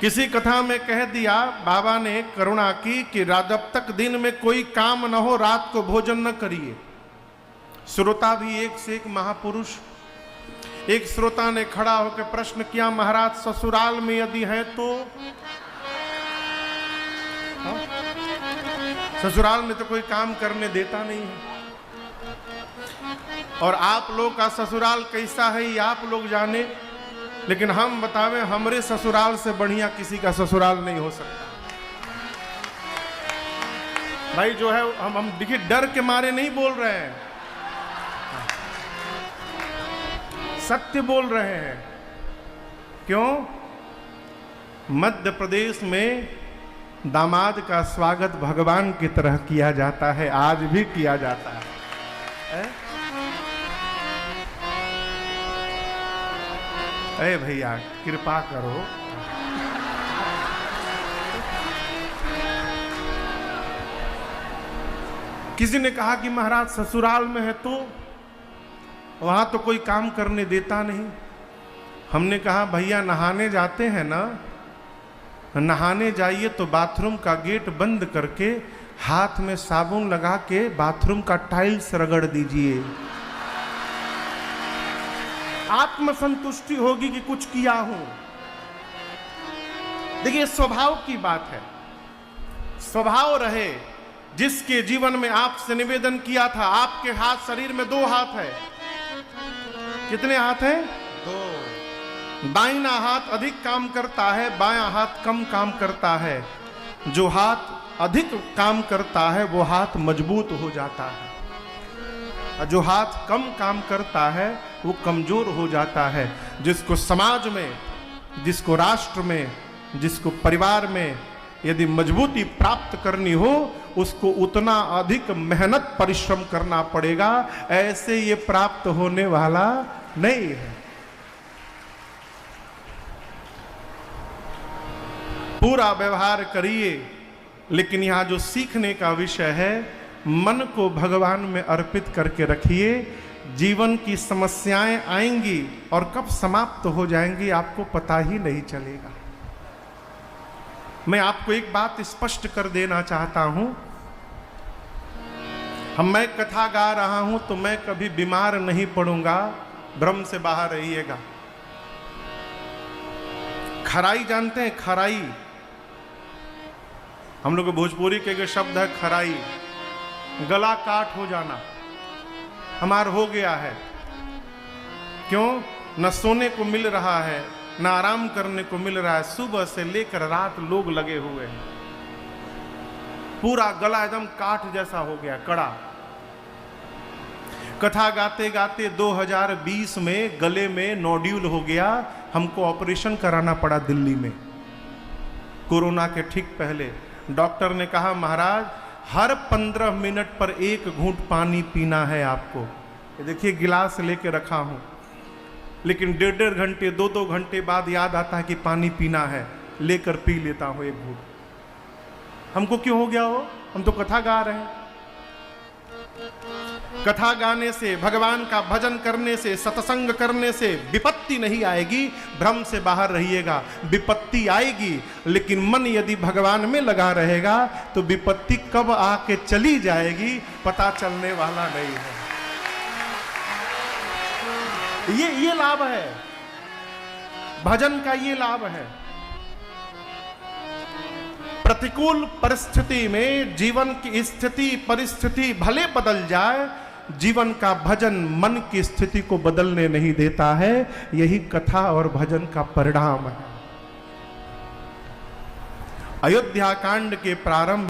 किसी कथा में कह दिया बाबा ने करुणा की कि जब तक दिन में कोई काम न हो रात को भोजन न करिए। श्रोता भी एक से एक महापुरुष। एक श्रोता ने खड़ा होकर प्रश्न किया, महाराज ससुराल में यदि है तो? ससुराल में तो कोई काम करने देता नहीं है, और आप लोग का ससुराल कैसा है ये आप लोग जाने, लेकिन हम बतावें हमरे ससुराल से बढ़िया किसी का ससुराल नहीं हो सकता। भाई जो है हम देखिए डर के मारे नहीं बोल रहे हैं, सत्य बोल रहे हैं। क्यों? मध्य प्रदेश में दामाद का स्वागत भगवान की तरह किया जाता है, आज भी किया जाता है। अरे भैया कृपा करो। किसी ने कहा कि महाराज ससुराल में है तो वहां तो कोई काम करने देता नहीं। हमने कहा भैया नहाने जाते हैं ना, नहाने जाइए तो बाथरूम का गेट बंद करके हाथ में साबुन लगा के बाथरूम का टाइल्स रगड़ दीजिए, आत्मसंतुष्टि होगी कि कुछ किया हूं। देखिए स्वभाव की बात है, स्वभाव रहे। जिसके जीवन में आपसे निवेदन किया था, आपके हाथ शरीर में 2 हाथ है। कितने हाथ हैं? 2। दाहिना हाथ अधिक काम करता है, बायां हाथ कम काम करता है। जो हाथ अधिक काम करता है वो हाथ मजबूत हो जाता है, जो हाथ कम काम करता है वो कमजोर हो जाता है। जिसको समाज में, जिसको राष्ट्र में, जिसको परिवार में यदि मजबूती प्राप्त करनी हो उसको उतना अधिक मेहनत परिश्रम करना पड़ेगा, ऐसे ये प्राप्त होने वाला नहीं है। पूरा व्यवहार करिए, लेकिन यहां जो सीखने का विषय है, मन को भगवान में अर्पित करके रखिए। जीवन की समस्याएं आएंगी और कब समाप्त हो जाएंगी आपको पता ही नहीं चलेगा। मैं आपको एक बात स्पष्ट कर देना चाहता हूं, मैं कथा गा रहा हूं तो मैं कभी बीमार नहीं पड़ूंगा, भ्रम से बाहर रहिएगा। खराई जानते हैं? खराई हम लोग भोजपुरी के शब्द है खराई, गला काट हो जाना। हमार हो गया है। क्यों? न सोने को मिल रहा है, न आराम करने को मिल रहा है। सुबह से लेकर रात लोग लगे हुए हैं, पूरा गला एकदम काठ जैसा हो गया, कड़ा। कथा गाते गाते 2020 में गले में नोड्यूल हो गया, हमको ऑपरेशन कराना पड़ा दिल्ली में, कोरोना के ठीक पहले। डॉक्टर ने कहा महाराज हर 15 मिनट पर 1 घूंट पानी पीना है आपको। ये देखिए गिलास लेके रखा हूं, लेकिन 1.5 घंटे 2-2 घंटे बाद याद आता है कि पानी पीना है, लेकर पी लेता हूं 1 घूंट। हमको क्यों हो गया हो? हम तो कथा गा रहे हैं। कथा गाने से, भगवान का भजन करने से, सत्संग करने से विपत्ति नहीं आएगी। भ्रम से बाहर रहिएगा। विपत्ति आएगी, लेकिन मन यदि भगवान में लगा रहेगा तो विपत्ति कब आके चली जाएगी पता चलने वाला नहीं है। ये लाभ है भजन का, ये लाभ है। प्रतिकूल परिस्थिति में जीवन की स्थिति परिस्थिति भले बदल जाए, जीवन का भजन मन की स्थिति को बदलने नहीं देता है। यही कथा और भजन का परिणाम है। अयोध्या कांड के प्रारंभ